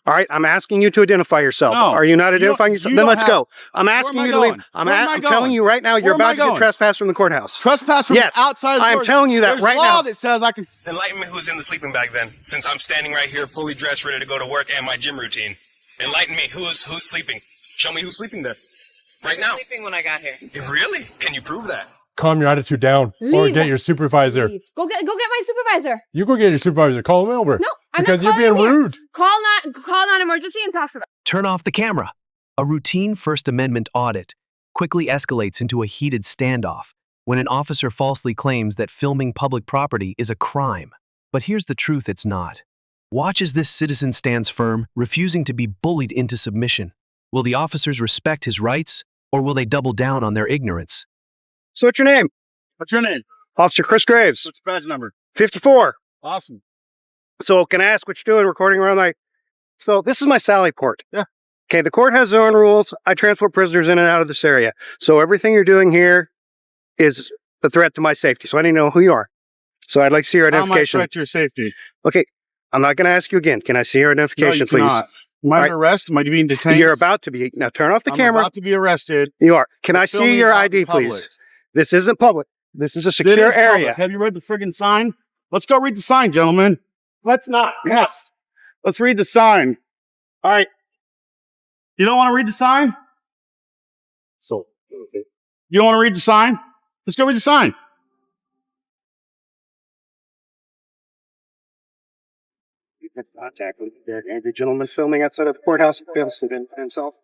All right, I'm asking you to identify yourself. No, Are you not identifying yourself? Then let's go. I'm asking you to leave. I'm telling you right now, you're about to get trespassed from the courthouse. Trespass from outside the I am telling you that right now. There's law that says I can... Enlighten me who's in the sleeping bag then, since I'm standing right here fully dressed, ready to go to work and my gym routine. Enlighten me who's sleeping. Show me who's sleeping there. Right now. Sleeping when I got here. Really? Can you prove that? Calm your attitude down. Or get your supervisor. Leave. Go get my supervisor. You go get your supervisor. Call him over. No, I'm because not you're being rude. Call non-emergency and talk to them. Turn off the camera. A routine First Amendment audit quickly escalates into a heated standoff when an officer falsely claims that filming public property is a crime. But here's the truth, it's not. Watch as this citizen stands firm, refusing to be bullied into submission. Will the officers respect his rights, or will they double down on their ignorance? So what's your name? What's your name? Officer Chris Graves. What's your badge number? 54. Awesome. So can I ask what you're doing recording around my... So this is my Sally Port. Yeah. Okay, the court has their own rules. I transport prisoners in and out of this area. So everything you're doing here is a threat to my safety. So I need to know who you are. So I'd like to see your identification. How am I a threat to your safety? Okay, I'm not going to ask you again. Can I see your identification, No, you please? cannot. Am I under arrest? Am I being detained? You're about to be. Now turn off the camera. I'm about to be arrested. You are. Can I see your ID, please? This isn't public. This is a secure area. Public. Have you read the friggin' sign? Let's go read the sign, gentlemen. Let's not. Yes. Let's read the sign. All right. You don't want to read the sign? So, okay. You don't want to read the sign? Let's go read the sign. You had contact with the angry gentleman filming outside of the courthouse himself.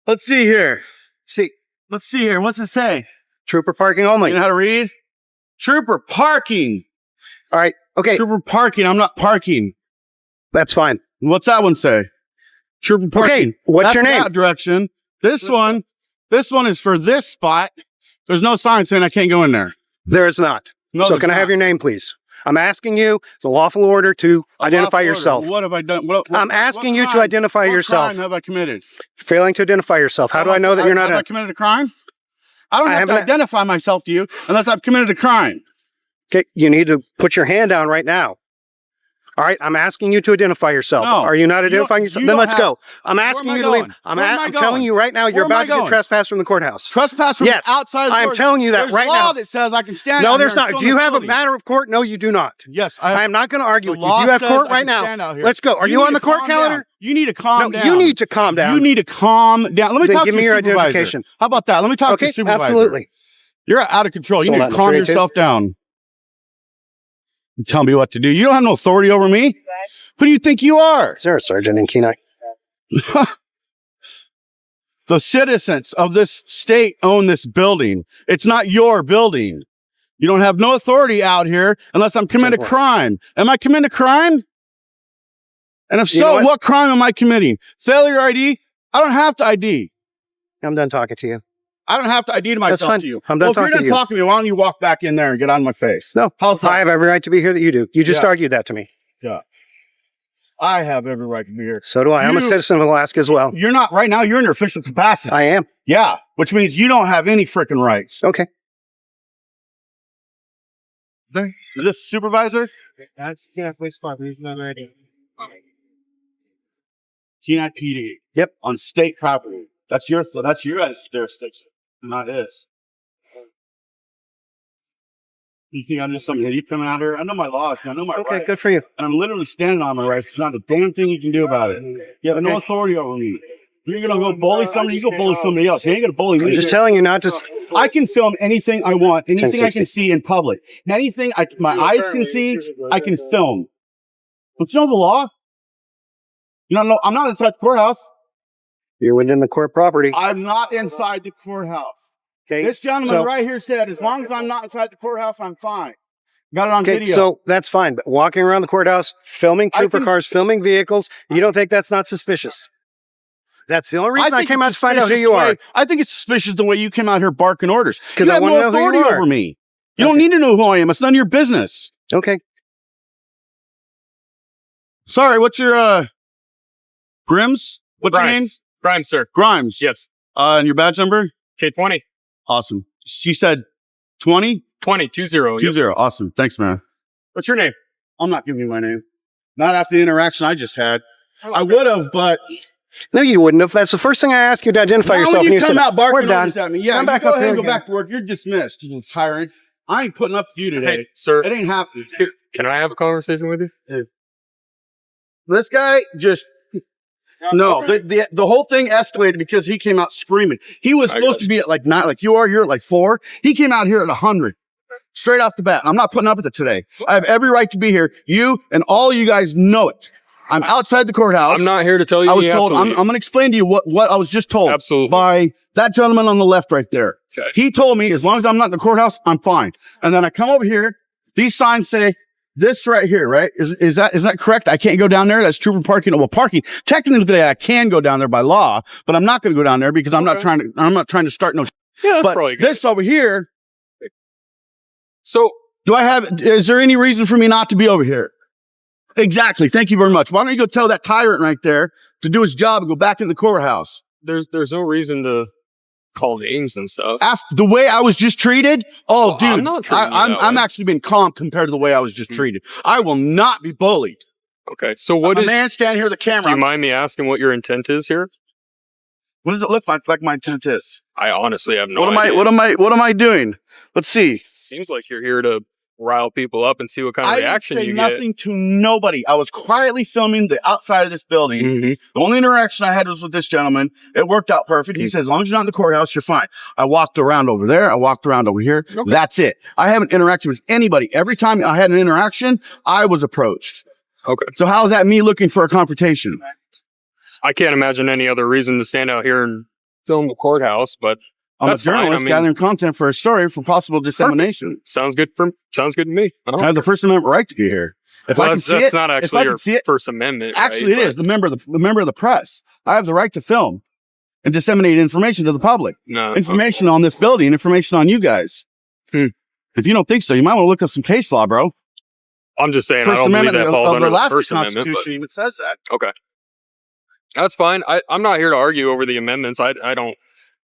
Let's see here. See, Let's see here. What's it say? trooper parking only. You know how to read? Trooper parking. All right. Okay. Trooper parking. I'm not parking. That's fine. What's that one say? Trooper parking. Okay. What's your name? That direction. This one is for this spot. There's no sign saying I can't go in there. There is not. No, so there's can I have not. your name, please? I'm asking you. It's a lawful order to identify yourself. What have I done? I'm asking you to identify yourself. What crime have I committed? Failing to identify yourself. How do I know that you're not? Have I committed a crime? I don't have to identify myself to you unless I've committed a crime. Okay, you need to put your hand down right now. All right, I'm asking you to identify yourself. No, Are you not identifying yourself? Then let's go. I'm asking you to leave. I'm telling you right now, you're about to get trespassed from the courthouse. Trespass from outside the I'm telling you that right now. There's law that says I can stand No, out there's here not. and Do you have a film matter of court? No, you do not. Yes, I am not going to argue with you. law Do you have says court I right can now? stand out here. Let's go. Are you on the court calendar? You need to calm down. No, you need to calm down. You need to calm down. Let me talk to give me your supervisor. identification. How about that? Let me talk to your supervisor. Absolutely. You're out of control. You Sold need out to in calm 3 and 2. yourself down. You tell me what to do. You don't have no authority over me. Who do you think you are? Is there a sergeant in Kenai? The citizens of this state own this building. It's not your building. You don't have no authority out here unless I'm committing a crime. Am I committing a crime? And if so, what crime am I committing? Failure ID? I don't have to ID. I'm done talking to you. I don't have to ID to myself fine. to you. I'm done Well, if you're talking to not you. talking to me, why don't you walk back in there and get out of my face? No, How's that? I have every right to be here that you do. You just argued that to me. Yeah. I have every right to be here. So do I. I'm a citizen of Alaska as well. You're not right now. You're in your official capacity. I am. Yeah, which means you don't have any freaking rights. Okay. Is this supervisor? That's police department. He's not ready. Kenai PD. Yep. On state property. That's your jurisdiction, not his. You think I'm just some idiot coming out here? I know my laws. I know my rights. Okay, good for you. And I'm literally standing on my rights. There's not a damn thing you can do about it. You have no authority over me. You're going to go bully somebody, you go bully somebody else. You ain't going to bully me. I'm just telling you not to... I can film anything I want, anything I can see in public. Anything my eyes can see, I can film. But you know the law? You know, I'm not inside the courthouse. You're within the court property. I'm not inside the courthouse. Okay. This gentleman right here said, as long as I'm not inside the courthouse, I'm fine. Got it on video. So that's fine. But walking around the courthouse, filming trooper cars, filming vehicles, you don't think that's not suspicious? That's the only reason I came out to find out who you are. I think it's suspicious the way you came out here barking orders. Because you have no authority over me. You don't need to know who I am. It's none of your business. Okay. Sorry, what's your Grims? What's your name? Grimes, sir. Grimes. Yes. And your badge number? Okay, 20. Awesome. She said 20? 20, 20. 20. Awesome. Thanks, man. What's your name? I'm not giving you my name. Not after the interaction I just had. I would have, but No, you wouldn't have. That's the first thing I asked you to identify now yourself. when and you you come said, out barking we're done. orders at me, yeah, Come you back go up ahead here and go again. back to work. You're dismissed. You tyrant. I ain't putting up with you today. Hey, sir. It ain't happening. Can I have a conversation with you? This guy just no. The whole thing escalated because he came out screaming. He was supposed to be at like 9, like you are. You're at like 4. He came out here at 100, straight off the bat. I'm not putting up with it today. I have every right to be here. You and all you guys know it. I'm outside the courthouse. I'm not here to tell you. I was you have told. to I'm leave. going to explain to you what I was just told. Absolutely. By that gentleman on the left right there. Okay. He told me as long as I'm not in the courthouse, I'm fine. And then I come over here. These signs say this right here, right? Is that correct? I can't go down there. That's trooper parking. Well, parking. Technically, I can go down there by law, but I'm not going to go down there because I'm not trying to start no. Yeah, that's But probably good. this over here. So, Is there any reason for me not to be over here? Exactly. Thank you very much. Why don't you go tell that tyrant right there to do his job and go back in the courthouse? there's no reason to call names and stuff. After the way I was just treated, Well, I'm dude, not treating you that I'm way. actually being calm compared to the way I was just treated. I will not be bullied. Okay, so what a is... man standing here with a Do camera? you mind me asking what your intent is here? What does it look like my intent is? I honestly have no What idea. am I doing? Let's see. Seems like you're here to rile people up and see what kind of I didn't reaction say you nothing to nobody. I was quietly filming the outside of this building. get. Mm-hmm. The only interaction I had was with this gentleman. It worked out perfect. He said, as long as you're not in the courthouse, you're fine. I walked around over there. I walked around over here. Okay. That's it. I haven't interacted with anybody. Every time I had an interaction, I was approached. Okay. So how is that me looking for a confrontation? I can't imagine any other reason to stand out here and film the courthouse, but I'm that's a journalist fine. I mean, gathering content for a story for possible dissemination. sounds good to me. I have the First Amendment right to be here. If I can see that's it, not if actually I your can see it, First Amendment. actually right? it is the member of the press. I have the right to film and disseminate information to the public. No. Information on this building, information on you guys. Hmm. If you don't think so, you might want to look up some case law, bro. I'm just saying, First I don't believe Amendment that falls of under the the last First Amendment. Constitution even says that. But, okay. That's fine. I'm not here to argue over the amendments. I don't.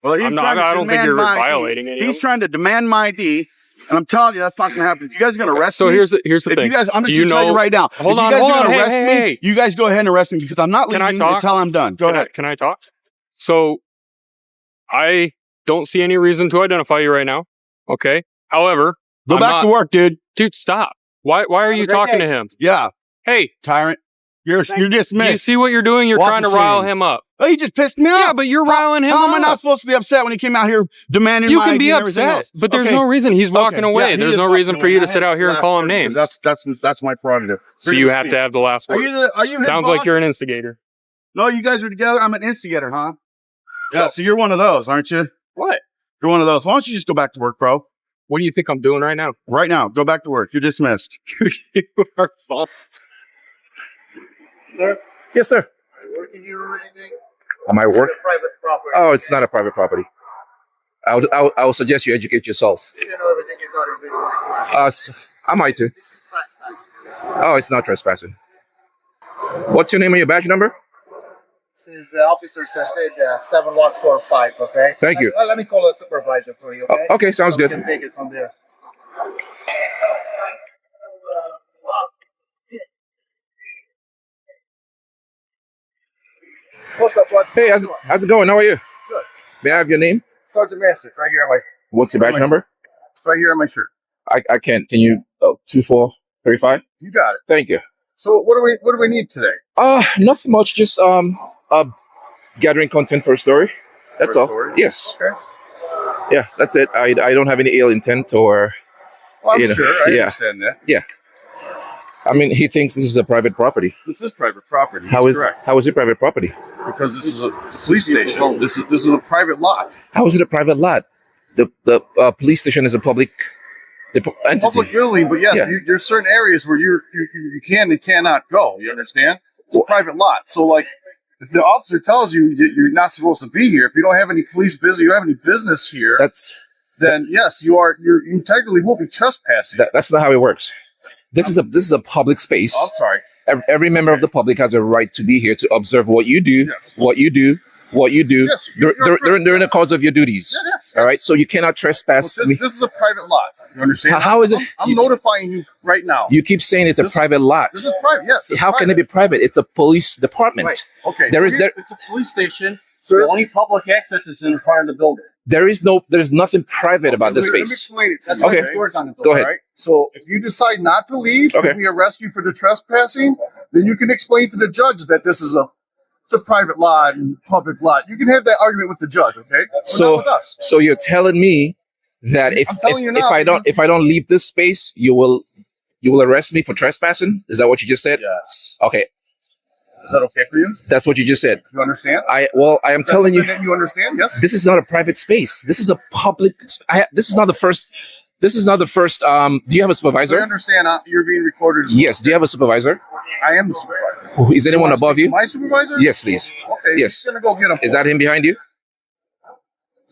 Well, I don't think you're violating any of He's them. trying to demand my ID, and I'm telling you that's not going to happen. If you guys are going to arrest So me, here's the if thing. you guys, I'm Do just you going to tell you know- right now. Hold if on, you guys hold are on. going to Hey, arrest hey, me, hey. you guys go ahead and arrest me because I'm not Can I leaving talk? until I'm done. Go ahead. Can I talk? So, I don't see any reason to identify you right now. Okay. However, Go I'm back not- to work, dude. Dude, stop. Why are you talking to him? Yeah, Hey, tyrant. You're do you dismissed. see what you're doing? You're Walk trying to of rile shame. him up. Oh, he just pissed me off. Yeah, but you're riling him How up. am I not supposed to be upset when he came out here demanding You my can ID be and everything upset, else? but there's Okay. no reason. He's walking Okay. away. Yeah, he There's is no walking reason for away. you to I sit have out here the and last call him word because names. That's my prerogative. So you have to have the last Are word. you his Sounds boss? like you're an instigator. No, you guys are together. I'm an instigator, huh? Yeah, so you're one of those, aren't you? What? You're one of those. Why don't you just go back to work, bro? What do you think I'm doing right now? Right now, go back to work. You're dismissed. You are fun. Yes, sir. Working here or anything? Am I work? Private property. Oh, it's not a private property. I would suggest you educate yourself. You know everything is not invisible. I might too. Oh, it's not trespassing. What's your name and your badge number? This is the officer said 7145, okay? Thank you. Let me call a supervisor for you, okay? Okay, sounds So we good. can take it from there. What's up, bud? Hey, how's it going? How are you? Good. May I have your name? Sergeant Master, it's right here on my, What's your badge number? it's right here on my shirt. I can't. Can you? 2435. You got it. Thank you. So what do we need today? Nothing much. Just gathering content for a story. That's For a all. story? Yes. Okay. Yeah, that's it. I don't have any ill intent or. Well, I'm You know, sure. I yeah. understand that. I mean, he thinks this is a private property. This is private property. How is it private property? Because this is a police station. This is a private lot. How is it a private lot? The police station is a public entity. Public building, but yes, Yeah. there's certain areas where you can and cannot go. You understand? It's a private lot. So, like, if the officer tells you that you're not supposed to be here, if you don't have any police business, you don't have any business here, then yes, you technically will be trespassing. That's not how it works. This is a public space. Oh, I'm sorry. Every member of the public has a right to be here to observe what you do, Yes. what you do, what you do Yes, you're during the course of your duties. Yes. All right, so you cannot trespass Well, me. this is a private lot. You understand? How is it? I'm notifying you right now. You keep saying it's a private lot. This is private. Yes. How can it be private? It's a police department. Right. Okay. It's a police station. So the only public access is in front of the building. There's nothing private about this Let me space. explain it to That's you. why Okay. the doors on the building. Go ahead. All right. So if you decide not to leave, Okay. if we arrest you for the trespassing, then you can explain to the judge that this is a private lot and public lot. You can have that argument with the judge, okay? But not with us. So you're telling me that if I'm telling you now, if I don't leave this space, you will arrest me for trespassing? Is that what you just said? Yes. Okay, Is that okay for you? that's what you just said. You understand? I am That's telling you, something that you understand? Yes. this is not a private space. This is a public. This is not the first. This is not the first. Do you have a I supervisor? understand. You're being recorded. as well. Yes. Do you have a supervisor? I am the supervisor. Is anyone You wanna above speak to you? My supervisor? Yes, please. Okay. Yes. I'm gonna go get him. Is that him behind you?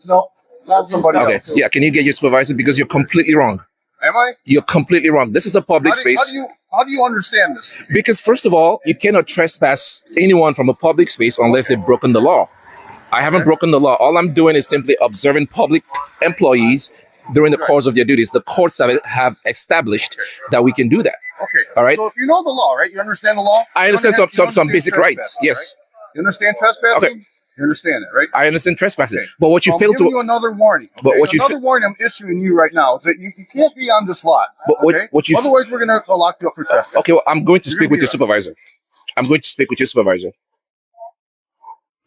No? Not somebody Okay. else. Yeah. Can you get your supervisor because you're completely wrong. Am I? You're completely wrong. This is a public space. How do you understand this? Because first of all, you cannot trespass anyone from a public space unless they've broken the law. I haven't broken the law. All I'm doing is simply observing public employees during the course of their duties. The courts have established that we can do that. Okay. All right. So if you know the law, right? You understand the law? I You understand some understand basic rights. trespassing, Yes. right? You understand trespassing? Okay. You understand it, right? I understand trespassing. Okay. But what you I'm fail giving you to another warning. Okay? But what you another warning I'm issuing you right now is that you can't be on this lot. But okay? what you Otherwise, we're gonna lock you up for trespassing. Okay, well, I'm going to You're speak gonna with be your supervisor. I'm going to speak with your supervisor.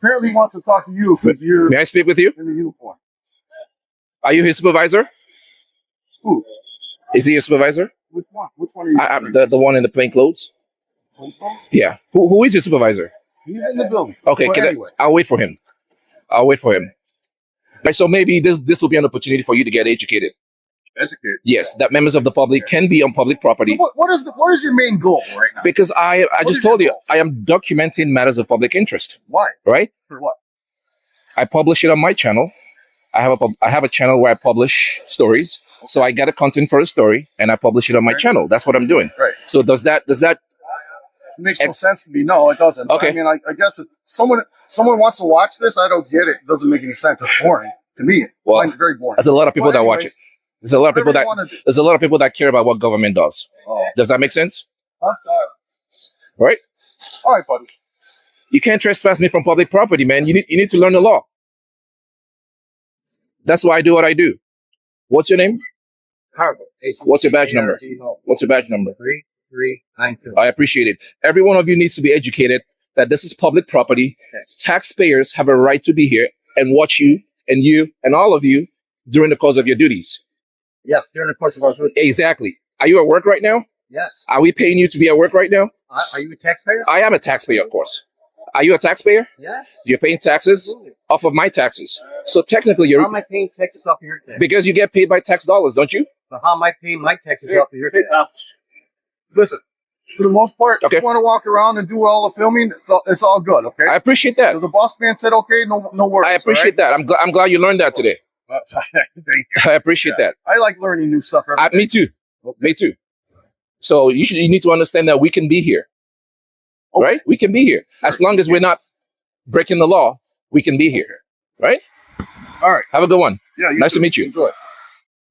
Apparently, he wants to talk to you because you're May I speak with you? in the uniform. Are you his supervisor? Who? Is he your supervisor? Which one? Which one are you? I'm the one in the plain clothes. Yeah. Who is your supervisor? He's in the building. Okay, But anyway. I'll wait for him. I'll wait for him. Right, so maybe this will be an opportunity for you to get educated. Educated. Yes, that members of the public can be on public property. So what is your main goal right now? Because I just is told your you, goal? I am documenting matters of public interest, Why? right? For what? I publish it on my channel. I have a channel where I publish stories. So I get a content for a story and I publish it on my channel. That's what I'm doing. Right. So does that It makes no sense to me. No, it doesn't. But Okay. I mean, I guess if someone wants to watch this, I don't get it. It doesn't make any sense. It's boring to me. Well, I find it very boring. there's a lot of people Well, that watch anyway, it. There's a lot of people whatever that you wanna do. there's a lot of people that care about what government does. Oh. Does that make sense? Huh? Right? All right, buddy. You can't trespass me from public property, man. You need to learn the law. That's why I do what I do. What's your name? What's your badge number? What's your badge number? 3392. I appreciate it. Every one of you needs to be educated that this is public property. Taxpayers have a right to be here and watch you and all of you during the course of your duties. Yes, during the course of our route. Exactly. Are you at work right now? Yes. Are we paying you to be at work right now? Are you a taxpayer? I am a taxpayer, of course. Are you a taxpayer? Yes. You're paying taxes Absolutely. off of my taxes. So technically, How you're am I paying taxes off of your taxes? because you get paid by tax dollars, don't you? So how am I paying my taxes off of your taxes? Listen, for the most part, Okay. if you want to walk around and do all the filming, it's all good, okay? I appreciate that. So the boss man said, okay, no worries. I appreciate that. I'm glad you learned that today. that. Thank you. I appreciate that. I like learning new stuff every day. Me too. Me too. So you need to understand that we can be here, right? We can be here as long as we're not breaking the law. We can be here, right? All right. Have a good one. Yeah. Nice to meet you. Enjoy.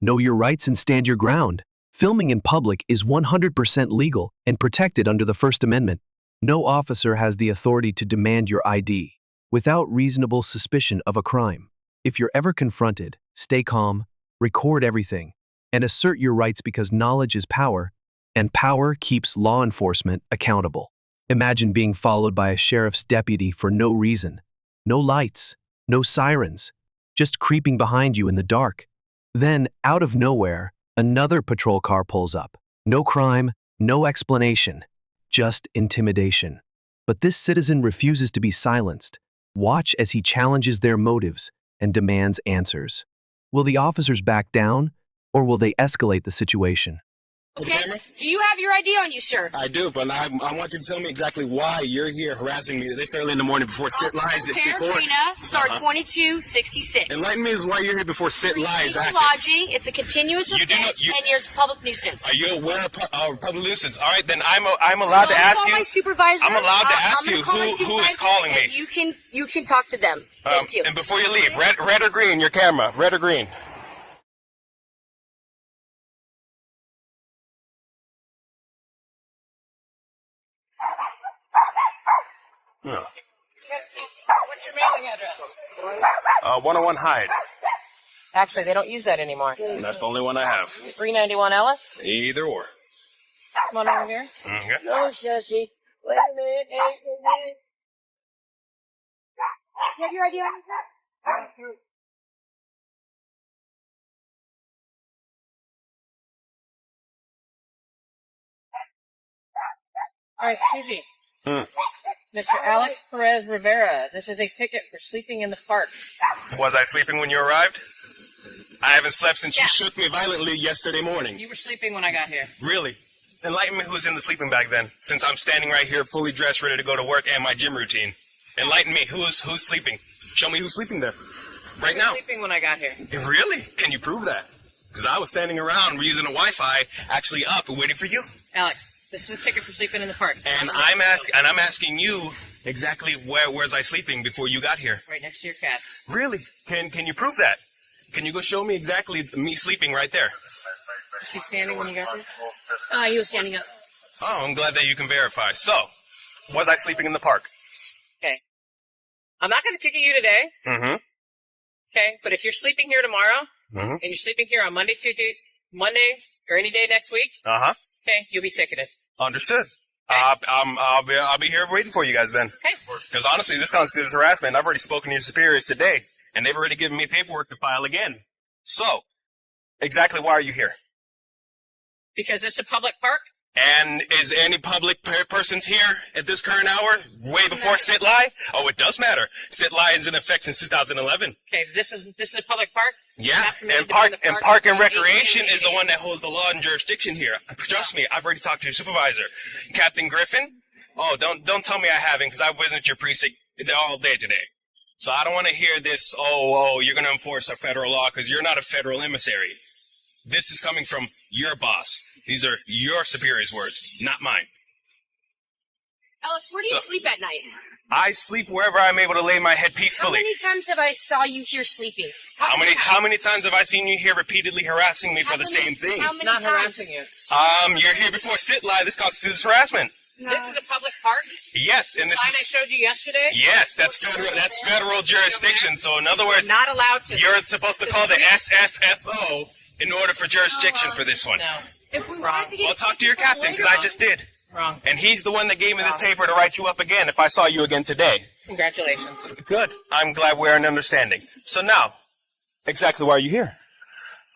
Know your rights and stand your ground. Filming in public is 100% legal and protected under the First Amendment. No officer has the authority to demand your ID without reasonable suspicion of a crime. If you're ever confronted, stay calm, record everything, and assert your rights because knowledge is power, and power keeps law enforcement accountable. Imagine being followed by a sheriff's deputy for no reason. No lights, no sirens, just creeping behind you in the dark. Then, out of nowhere, another patrol car pulls up. No crime, no explanation, just intimidation. But this citizen refuses to be silenced. Watch as he challenges their motives and demands answers. Will the officers back down, or will they escalate the situation? Okay. Do you have your ID on you, sir? I do, but I want you to tell me exactly why you're here harassing me this early in the morning before sit lies at the court. Star 2266. Enlighten me as why you're here before sit lies. Illegal lodging. It's a continuous offense, and you're a public nuisance. Are you aware of public nuisance? All right, then I'm allowed to ask you. My supervisor. I'm allowed to ask you who is calling me. You can talk to them. Thank you. And before you leave, red or green? Your camera, red or green? No. What's your mailing address? 101 Hyde. Actually, they don't use that anymore. That's the only one I have. 391 Ellis. Either or. Come on over here. Okay. No, Shushi. Wait a minute. Hey, wait a minute. You have your ID on you? All right, Susie. Mr. Alex Perez Rivera, this is a ticket for sleeping in the park. Was I sleeping when you arrived? I haven't slept since you shook me violently yesterday morning. You were sleeping when I got here. Really? Enlighten me who's in the sleeping bag then, since I'm standing right here fully dressed, ready to go to work and my gym routine. Enlighten me who's sleeping. Show me who's sleeping there. Right now. Sleeping when I got here. Really? Can you prove that? Because I was standing around using a Wi-Fi, actually up and waiting for you. Alex, this is a ticket for sleeping in the park. And I'm asking you exactly where was I sleeping before you got here? Right next to your cats. Really? Can you prove that? Can you go show me exactly me sleeping right there? Was she standing when you got there? He was standing up. Oh, I'm glad that you can verify. So, was I sleeping in the park? Okay. I'm not going to ticket you today. Mm-hmm. Okay, but if you're sleeping here tomorrow, and you're sleeping here on Monday, or any day next week, Uh-huh. okay, you'll be ticketed. Understood. I'll be here waiting for you guys then. Okay. Because honestly, this constitutes harassment. I've already spoken to your superiors today, and they've already given me paperwork to file again. So, exactly why are you here? Because it's a public park. And is any public persons here at this current hour, way before sit lie? Oh, it does matter. Sit lie is in effect since 2011. Okay, this is a public park. Yeah, and park and recreation is the one that holds the law and jurisdiction here. Trust me, I've already talked to your supervisor, Captain Griffin. Oh, don't tell me I haven't, because I wasn't at your precinct all day today. So I don't want to hear this. Oh, you're going to enforce a federal law because you're not a federal emissary. This is coming from your boss. These are your superior's words, not mine. Alex, where do you sleep at night? I sleep wherever I'm able to lay my head peacefully. How many times have I saw you here sleeping? How many times have I seen you here repeatedly harassing me for the same thing? How many times? Harassing you. You're here before sit lie. This constitutes harassment. No. This is a public park? Yes, and this sign is... I showed you yesterday? Yes, that's federal jurisdiction. So in other words, not allowed to. You're supposed to call the SFFO in order for jurisdiction for this one. No. If we wanted to get Well, talk to your captain, because I just did. Wrong. And he's the one that gave me this paper to write you up again if I saw you again today. Congratulations. Good. I'm glad we're in understanding. So now, exactly why are you here?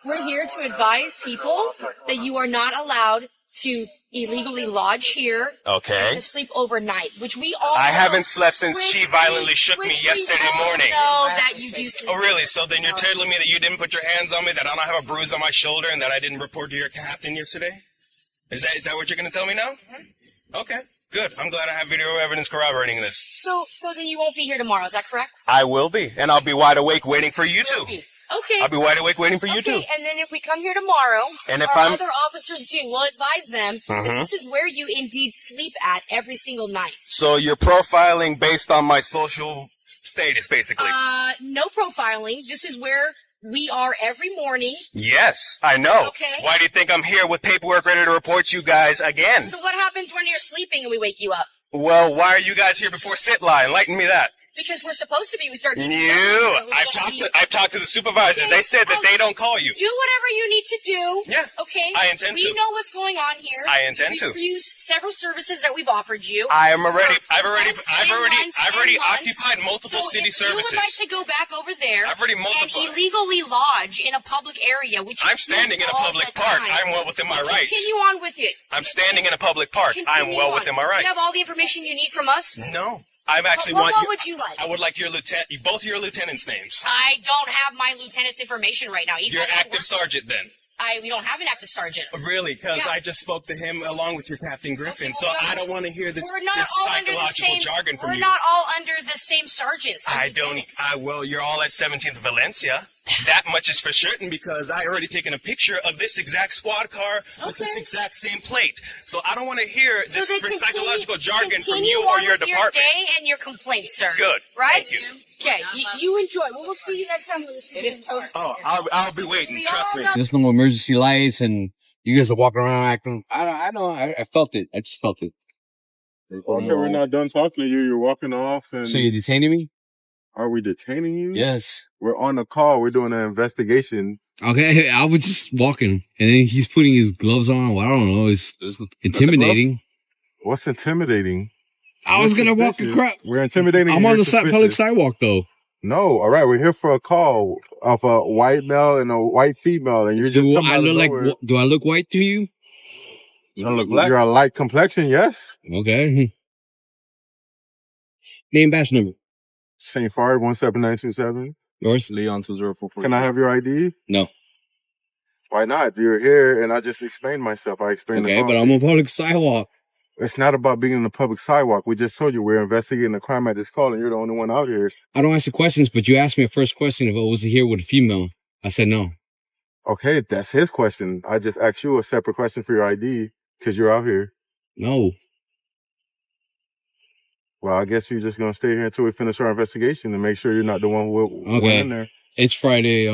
We're here to advise people that you are not allowed to illegally lodge here. Okay. And to sleep overnight, which we all I know, haven't slept since she violently shook me yesterday morning. know that you do sleep. Oh, really? So then you're telling me that you didn't put your hands on me, that I don't have a bruise on my shoulder, and that I didn't report to your captain yesterday? Is that what you're going to tell me now? Okay, good. I'm glad I have video evidence corroborating this. So then you won't be here tomorrow, is that correct? I will be, and I'll be wide awake waiting for you too. Okay. I'll be wide awake waiting for you too. And then if we come here tomorrow, and if our other officers do, we'll advise them that Mhm. this is where you indeed sleep at every single night. So you're profiling based on my social status, basically. No profiling. This is where we are every morning. Yes, I know. Okay. Why do you think I'm here with paperwork ready to report you guys again? So what happens when you're sleeping and we wake you up? Well, why are you guys here before sit lie? Enlighten me that. Because we're supposed to be with our I've talked to the supervisor. Okay. They said that they don't call you. Do whatever you need to do. Yeah. Okay. I intend to. We know what's going on here. I intend to. We've used several services that we've offered you. I've already occupied multiple So city if services. you would like to go back over there I've already and multiple. illegally lodge in a public area, which you I'm standing do in a all public the park. time. I'm well within my rights. Continue on with it. I'm standing in a public park. I'm Continue well on. within my Do rights. you have all the information you need from us? No. I'm actually What want would you like? I would like your both your lieutenants' names. I don't have my lieutenant's information right now. You're active sergeant then. We don't have an active sergeant. Really? Because Yeah. I just spoke to him along with your Captain Griffin, so I don't want to hear this, We're not this all under the psychological same. jargon from We're you. not all under the same sergeants. and I don't. lieutenants. Well, you're all at 17th Valencia. That much is for certain because I already taken a picture of this exact squad car with this exact same plate. So I don't want to hear So this then psychological jargon from continue you or on your with department. Your day and your complaints, sir. Good. Right? Thank you. Okay. You enjoy. We'll see you next time. It is post. Oh, I'll be waiting. Trust me. There's no emergency lights, and you guys are walking around acting. I know. I felt it. I just felt it. Okay, we're not done talking to you. You're walking off, and So you're detaining me? Are we detaining you? Yes. We're on a call. We're doing an investigation. Okay, I was just walking, and then he's putting his gloves on. Well, I don't know. It's intimidating. What's intimidating? I was gonna walk across. We're intimidating. I'm on the public sidewalk, though. No, all right. We're here for a call of a white male and a white female, and you're just Do coming I out of look like? nowhere. Do I look white to you? You don't look black. You're a light complexion, yes. Okay. Name, badge number. St. Fard 17927. Yours? Leon 20444. Can I have your ID? No. Why not? You're here, and I just explained myself. I explained. Okay, but I'm on public sidewalk. It's not about being in the public sidewalk. We just told you we're investigating a crime at this call, and you're the only one out here. I don't answer questions, but you asked me a first question if I was here with a female. I said no. Okay, that's his question. I just asked you a separate question for your ID because you're out here. No. Well, I guess you're just gonna stay here until we finish our investigation and make sure you're not the one who went in there. It's Friday.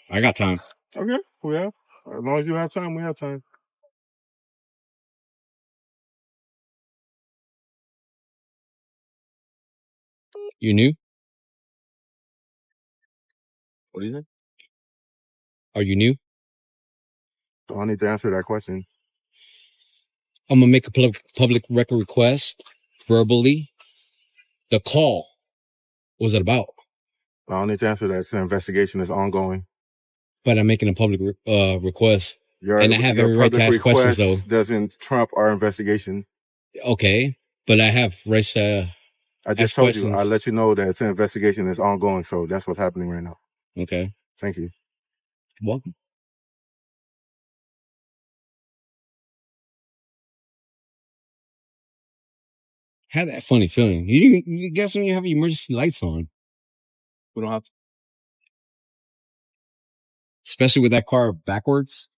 I got time. Okay, we have. As long as you have time, we have time. You new? What do you think? Are you new? I don't need to answer that question. I'm gonna make a public record request verbally. The call. What was it about? I don't need to answer that. It's an investigation. It's ongoing. But I'm making a public request. Your, and I have every right to ask questions, though. Doesn't trump our investigation. Okay. But I have rights to I just told you. I let you know that it's an investigation. It's ongoing. So that's what's happening right now. Okay. Thank you. Welcome. Had that funny feeling. You guess when you have emergency lights on. We don't have to. Especially with that car backwards,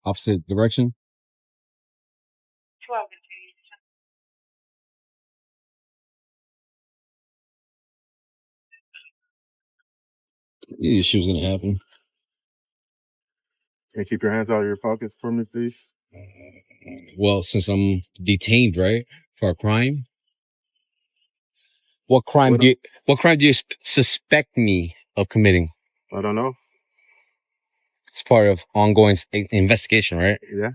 opposite direction. You knew she was gonna happen. Can you keep your hands out of your pockets for me, please? Well, since I'm detained, right, for a crime. What crime do you suspect me of committing? I don't know. It's part of ongoing investigation, right? Yeah.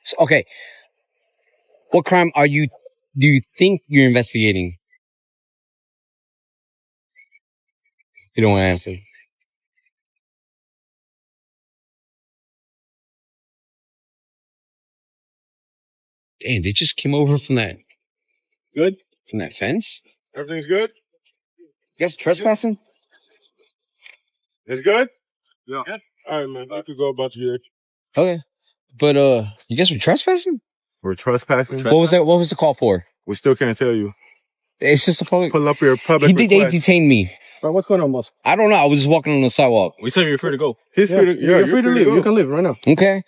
So, okay. What crime do you think you're investigating? You don't want to answer. Dang, they just came over from that. Good? From that fence? Everything's good? You guys trespassing? It's good? Yeah. Good? All right, man. You can go about your day. Okay. But, you guys were trespassing? We're trespassing. What was that? What was the call for? We still can't tell you. It's just a public. Pull up your public They detained me. Bro, what's going on, boss? I don't know. I was just walking on the sidewalk. We said you're free to go. He's free to, you're free to leave. You can leave right now. Okay.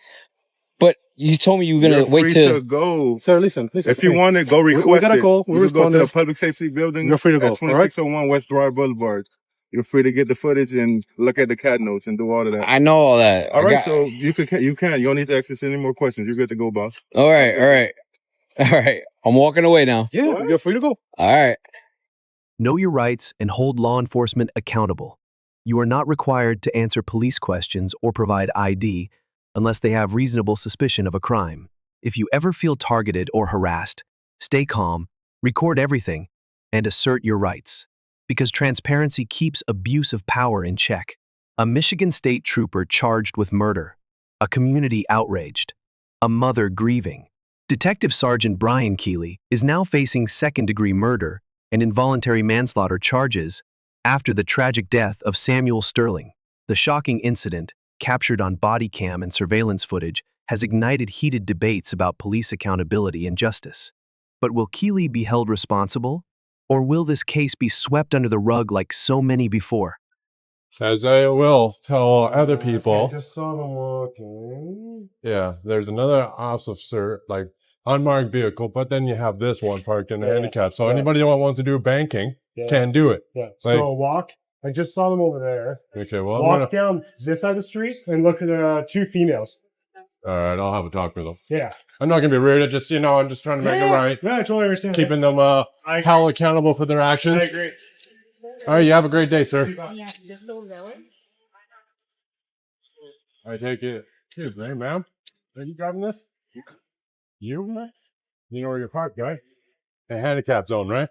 But you told me you were going to wait to go. Sir, listen. If you want to go request we got a call. you can go to the public safety building. You're free to go. At 2601 West Broad Boulevard. You're free to get the footage and look at the CAD notes and do all of that. I know all that. All right, so you can. You don't need to ask us any more questions. You're good to go, boss. All right. I'm walking away now. Yeah, you're free to go. All right. Know your rights and hold law enforcement accountable. You are not required to answer police questions or provide ID unless they have reasonable suspicion of a crime. If you ever feel targeted or harassed, stay calm, record everything, and assert your rights. Because transparency keeps abuse of power in check. A Michigan State trooper charged with murder. A community outraged. A mother grieving. Detective Sergeant Brian Keeley is now facing second-degree murder and involuntary manslaughter charges after the tragic death of Samuel Sterling, The shocking incident, captured on body cam and surveillance footage, has ignited heated debates about police accountability and justice. But will Keeley be held responsible? Or will this case be swept under the rug like so many before? As I will tell other people. I just saw them walking. Yeah, there's another officer, like, unmarked vehicle, but then you have this one parked in the handicap. So anybody that wants to do banking can do it. Yeah. Like, So walk. I just saw them over there. Okay, well, Walk down this side of the street and look at two females. all right, I'll have a talk with them. Yeah. I'm not gonna be rude. I just, I'm just trying to make it right. Yeah, I totally understand. Keeping them held accountable for their actions. I agree. All right, you have a great day, sir. Yeah, this little villain. I take it. Excuse me, ma'am. Are you driving this? You, man? You know where you're parked, guy? A handicap zone, right?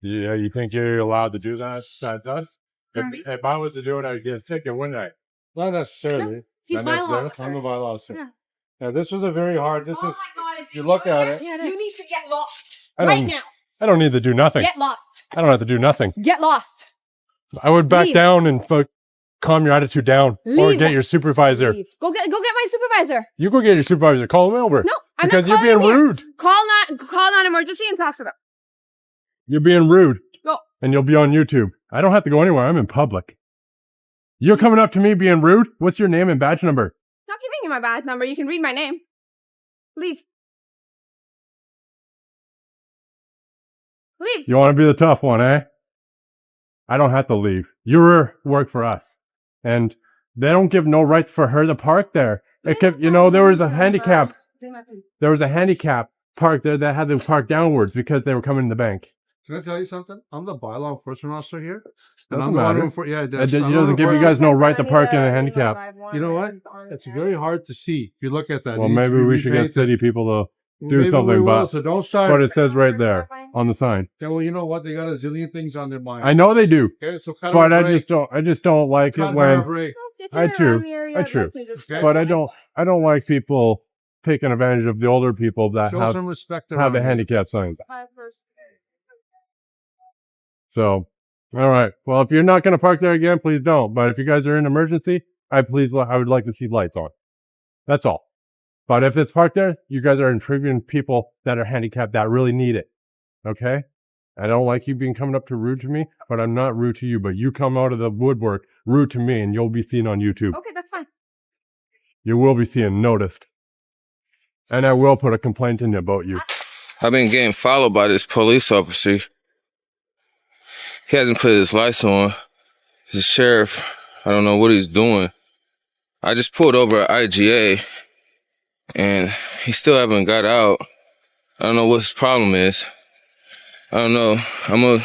Yeah, you think you're allowed to do that? That does? If I was to do it, I'd get a ticket, wouldn't I? Not necessarily. No, he's Not bylaw necessarily. I'm a bylaw officer. Yeah. Yeah, this was a very hard. This is. Oh my God! If you look at it, you need to get lost I right don't- now. I don't need to do nothing. Get lost. I don't have to do nothing. Get lost. I would back Leave. down and calm your attitude down, or Leave. get your supervisor. Leave. Go get my supervisor. You go get your supervisor. Call him over. No, I'm because not you're calling being him here. rude. Call non-emergency and talk to them. You're being rude. Go. And you'll be on YouTube. I don't have to go anywhere. I'm in public. You're coming up to me being rude? What's your name and badge number? Not giving you my badge number. You can read my name. Leave. Leave. You want to be the tough one, eh? I don't have to leave. You work for us. And they don't give no right for her to park there. It kept, there was a handicap. There was a handicap park there that had to park downwards because they were coming to the bank. Can I tell you something? I'm the bylaw enforcement officer here. And Doesn't I'm the one matter. who It doesn't give you guys no right to park in a handicap. You know what? It's very hard to see if you look at that. Well, It needs to maybe be we should get repainted. city people to do Maybe something, we will, but so don't start. what it says right there on the sign. Yeah, well, you know what? They got a zillion things on their mind. I know they do, Okay, so cut but them a I break. just don't like Cut it them a when break. I true, Okay. but I don't like people taking advantage of the older people that Show have some respect the around here. handicap signs. So, all right. Well, if you're not going to park there again, please don't. But if you guys are in emergency, I would like to see lights on. That's all. But if it's parked there, you guys are intriguing people that are handicapped that really need it. Okay? I don't like you coming up to rude to me, but I'm not rude to you. But you come out of the woodwork rude to me, and you'll be seen on YouTube. Okay, that's fine. You will be seen, noticed. And I will put a complaint in about you. I've been getting followed by this police officer. He hasn't put his lights on. He's a sheriff. I don't know what he's doing. I just pulled over at IGA, and he still haven't got out. I don't know what his problem is. I don't know. I'm gonna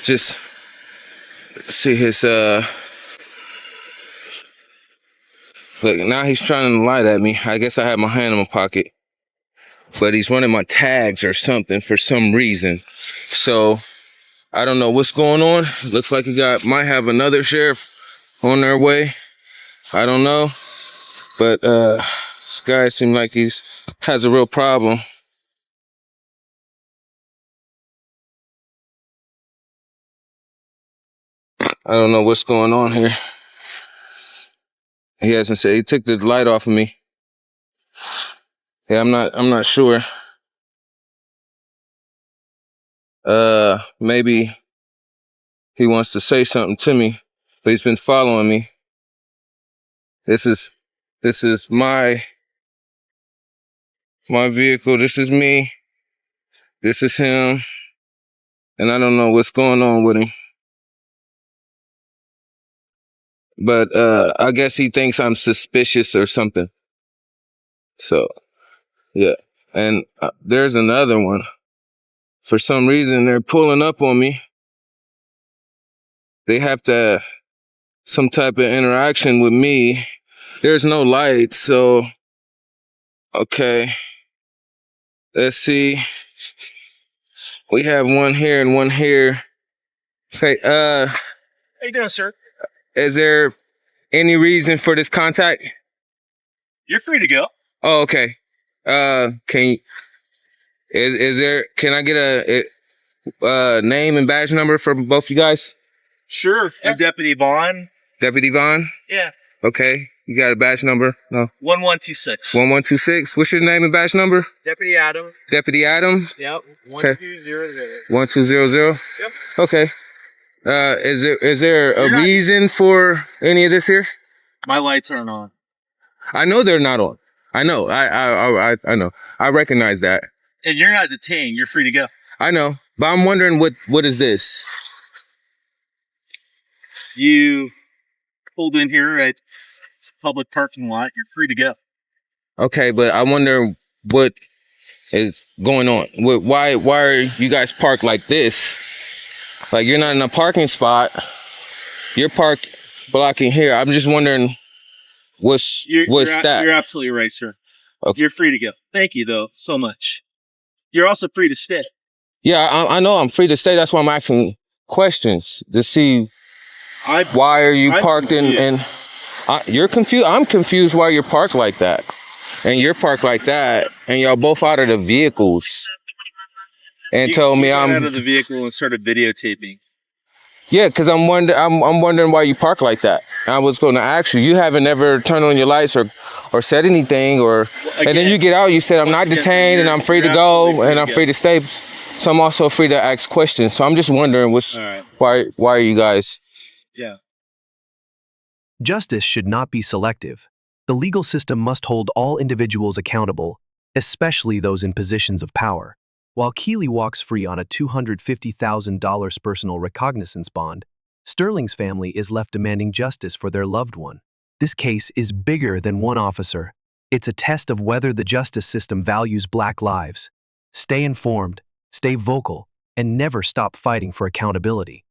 just see his, look, now he's trying to lie at me. I guess I have my hand in my pocket. But he's running my tags or something for some reason. So, I don't know what's going on. Looks like he might have another sheriff on their way. I don't know. But this guy seems like has a real problem. I don't know what's going on here. He hasn't said. He took the light off of me. Yeah, I'm not sure. Maybe he wants to say something to me, but he's been following me. This is my vehicle. This is me. This is him. And I don't know what's going on with him. But I guess he thinks I'm suspicious or something. So, yeah. And there's another one. For some reason, they're pulling up on me. They have to some type of interaction with me. There's no light, so okay. Let's see. We have one here and one here. Hey, how you doing, sir? Is there any reason for this contact? You're free to go. Oh, okay. Can I get a name and badge number for both you guys? Sure. I'm Deputy Vaughn. Deputy Vaughn? Yeah. Okay. You got a badge number? No. 1126. 1126. What's your name and badge number? Deputy Adam. Deputy Adam? Yep. Okay. 1200. 1200? Yep. Okay. Is there a reason for any of this here? My lights aren't on. I know they're not on. I know. I know. I recognize that. And you're not detained. You're free to go. I know. But I'm wondering what is this? You pulled in here at a public parking lot. You're free to go. Okay, but I wonder what is going on. Why are you guys parked like this? Like you're not in a parking spot. You're parked blocking here. I'm just wondering what's that? You're absolutely right, sir. Okay. You're free to go. Thank you, though, so much. You're also free to stay. Yeah, I know I'm free to stay. That's why I'm asking questions to see why are you parked in. You're confused. I'm confused why you're parked like that, and you're parked like that, and y'all both out of the vehicles. And told me I'm out of the vehicle and started videotaping. Yeah, because I'm wondering why you park like that. I was going to ask you. You haven't ever turned on your lights or said anything, and then you get out. You said I'm not detained and I'm free to go and I'm free to stay. So I'm also free to ask questions. So I'm just wondering why are you guys? Yeah. Justice should not be selective. The legal system must hold all individuals accountable, especially those in positions of power. While Keeley walks free on a $250,000 personal recognizance bond, Sterling's family is left demanding justice for their loved one. This case is bigger than one officer. It's a test of whether the justice system values Black lives. Stay informed, stay vocal, and never stop fighting for accountability.